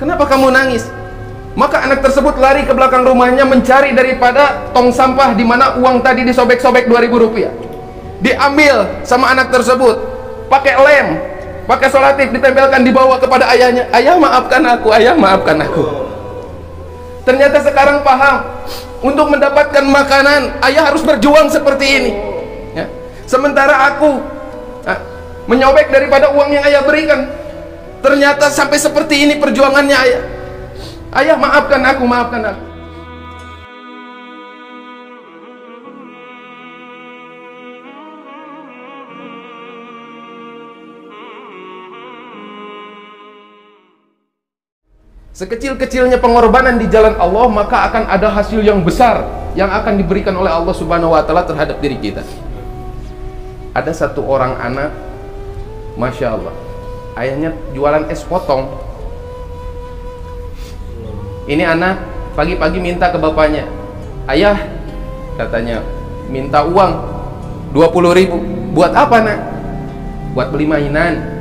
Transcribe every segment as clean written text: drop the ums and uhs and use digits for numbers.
Kenapa kamu nangis? Maka anak tersebut lari ke belakang rumahnya mencari daripada tong sampah di mana uang tadi disobek-sobek 2.000 rupiah. Diambil sama anak tersebut, pakai lem, pakai solatif, ditempelkan, dibawa kepada ayahnya. Ayah maafkan aku, ayah maafkan aku. Ternyata sekarang paham, untuk mendapatkan makanan ayah harus berjuang seperti ini ya. Sementara aku menyobek daripada uang yang ayah berikan. Ternyata sampai seperti ini perjuangannya ayah. Ayah maafkan aku, maafkan aku. Sekecil-kecilnya pengorbanan di jalan Allah, maka akan ada hasil yang besar yang akan diberikan oleh Allah Subhanahu wa Ta'ala terhadap diri kita. Ada satu orang anak, Masya Allah, ayahnya jualan es potong. Ini anak pagi-pagi minta ke bapaknya, ayah, katanya, minta uang 20.000. Buat apa nak? Buat beli mainan.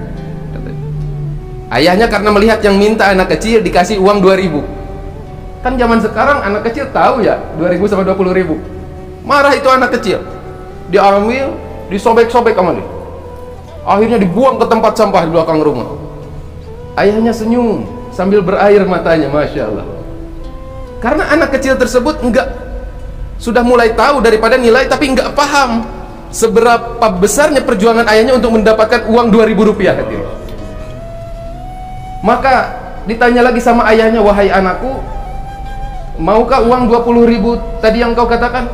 Ayahnya karena melihat yang minta anak kecil dikasih uang 2.000. Kan zaman sekarang anak kecil tahu ya 2.000 sama 20.000. Marah itu anak kecil, diambil, disobek-sobek sama dia. Akhirnya dibuang ke tempat sampah di belakang rumah. Ayahnya senyum sambil berair matanya, Masya Allah. Karena anak kecil tersebut sudah mulai tahu daripada nilai, tapi enggak paham seberapa besarnya perjuangan ayahnya untuk mendapatkan uang 2.000 rupiah. Maka ditanya lagi sama ayahnya, wahai anakku, maukah uang 20.000 tadi yang kau katakan?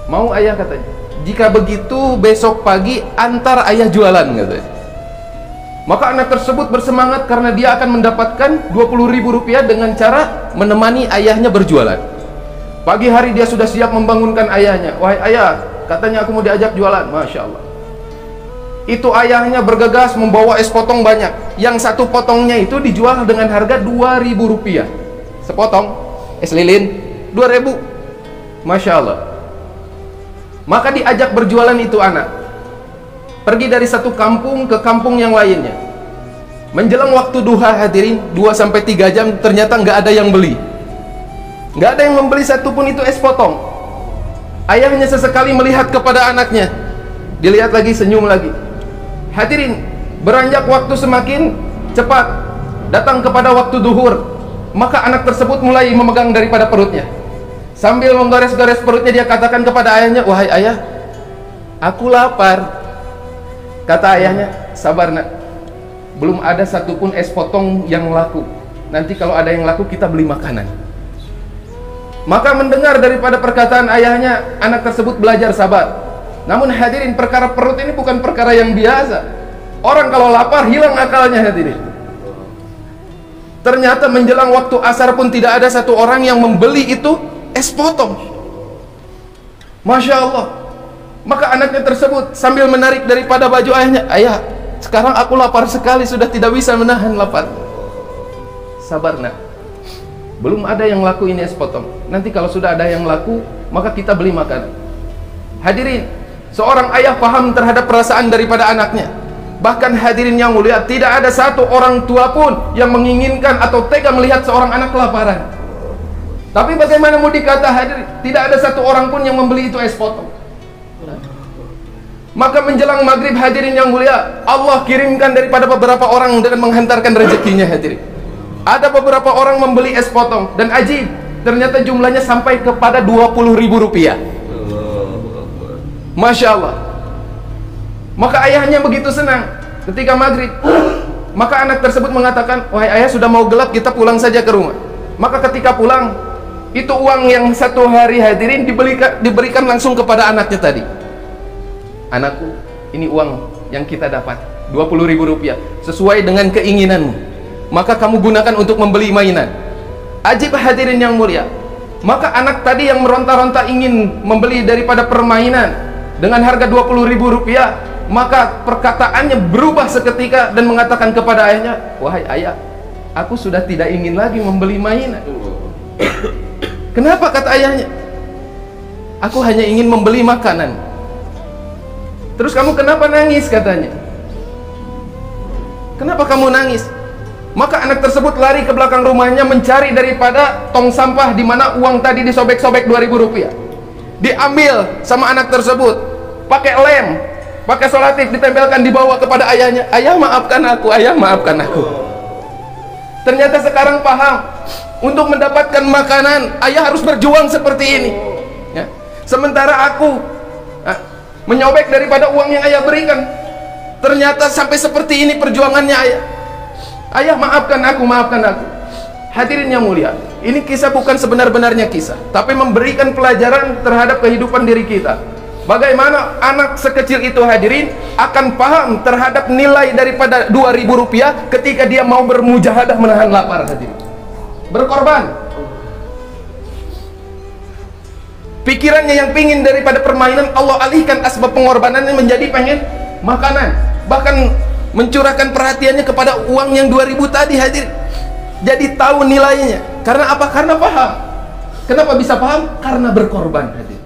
Mau ayah, katanya. Jika begitu besok pagi antar ayah jualan, katanya. Maka anak tersebut bersemangat karena dia akan mendapatkan 20.000 rupiah dengan cara menemani ayahnya berjualan. Pagi hari dia sudah siap membangunkan ayahnya. Wahai ayah, katanya aku mau diajak jualan. Masya Allah. Itu ayahnya bergegas membawa es potong banyak. Yang satu potongnya itu dijual dengan harga 2.000 rupiah sepotong. Es lilin 2.000. Masya Allah. Maka diajak berjualan itu anak. Pergi dari satu kampung ke kampung yang lainnya. Menjelang waktu duha, hadirin, 2-3 jam, ternyata nggak ada yang beli. Nggak ada yang membeli satupun itu es potong. Ayahnya sesekali melihat kepada anaknya, dilihat lagi, senyum lagi. Hadirin, beranjak waktu semakin cepat, datang kepada waktu duhur, maka anak tersebut mulai memegang daripada perutnya. Sambil menggores-gores perutnya, dia katakan kepada ayahnya, wahai ayah, aku lapar. Kata ayahnya, sabar nak, belum ada satupun es potong yang laku. Nanti kalau ada yang laku kita beli makanan. Maka mendengar daripada perkataan ayahnya, anak tersebut belajar sabar. Namun hadirin, perkara perut ini bukan perkara yang biasa. Orang kalau lapar hilang akalnya, hadirin. Ternyata menjelang waktu asar pun tidak ada satu orang yang membeli itu es potong. Masya Allah. Maka anaknya tersebut sambil menarik daripada baju ayahnya, ayah, sekarang aku lapar sekali, sudah tidak bisa menahan lapar. Sabar nak, belum ada yang laku ini es potong. Nanti kalau sudah ada yang laku, maka kita beli makan. Hadirin, seorang ayah paham terhadap perasaan daripada anaknya. Bahkan hadirin yang mulia, tidak ada satu orang tua pun yang menginginkan atau tega melihat seorang anak kelaparan. Tapi bagaimana mau dikata, hadirin, tidak ada satu orang pun yang membeli itu es potong. Maka menjelang maghrib, hadirin yang mulia, Allah kirimkan daripada beberapa orang dengan menghantarkan rezekinya, hadirin. Ada beberapa orang membeli es potong, dan ajib, ternyata jumlahnya sampai kepada 20.000 rupiah. Masya Allah. Maka ayahnya begitu senang ketika maghrib. Maka anak tersebut mengatakan, wahai ayah, sudah mau gelap, kita pulang saja ke rumah. Maka ketika pulang, itu uang yang satu hari, hadirin, diberikan langsung kepada anaknya tadi. Anakku, ini uang yang kita dapat, 20.000 rupiah, sesuai dengan keinginanmu. Maka kamu gunakan untuk membeli mainan. Ajib hadirin yang mulia. Maka anak tadi yang meronta-ronta ingin membeli daripada permainan dengan harga 20.000 rupiah, maka perkataannya berubah seketika dan mengatakan kepada ayahnya, wahai ayah, aku sudah tidak ingin lagi membeli mainan. Kenapa, kata ayahnya? Aku hanya ingin membeli makanan. Terus kamu kenapa nangis, katanya? Kenapa kamu nangis? Maka anak tersebut lari ke belakang rumahnya mencari daripada tong sampah di mana uang tadi disobek-sobek 2.000 rupiah. Diambil sama anak tersebut, pakai lem, pakai solatif, ditempelkan, dibawa kepada ayahnya. Ayah maafkan aku, ayah maafkan aku. Ternyata sekarang paham, untuk mendapatkan makanan ayah harus berjuang seperti ini ya. Sementara aku menyobek daripada uang yang ayah berikan. Ternyata sampai seperti ini perjuangannya ayah. Ayah maafkan aku, maafkan aku. Hadirin yang mulia, ini kisah bukan sebenar-benarnya kisah, tapi memberikan pelajaran terhadap kehidupan diri kita. Bagaimana anak sekecil itu, hadirin, akan paham terhadap nilai daripada 2.000 rupiah ketika dia mau bermujahadah menahan lapar, hadirin. Berkorban. Pikirannya yang pingin daripada permainan, Allah alihkan asbab pengorbanannya menjadi pengen makanan. Bahkan mencurahkan perhatiannya kepada uang yang 2.000 tadi, hadir. Jadi tahu nilainya. Karena apa? Karena paham. Kenapa bisa paham? Karena berkorban, hadir.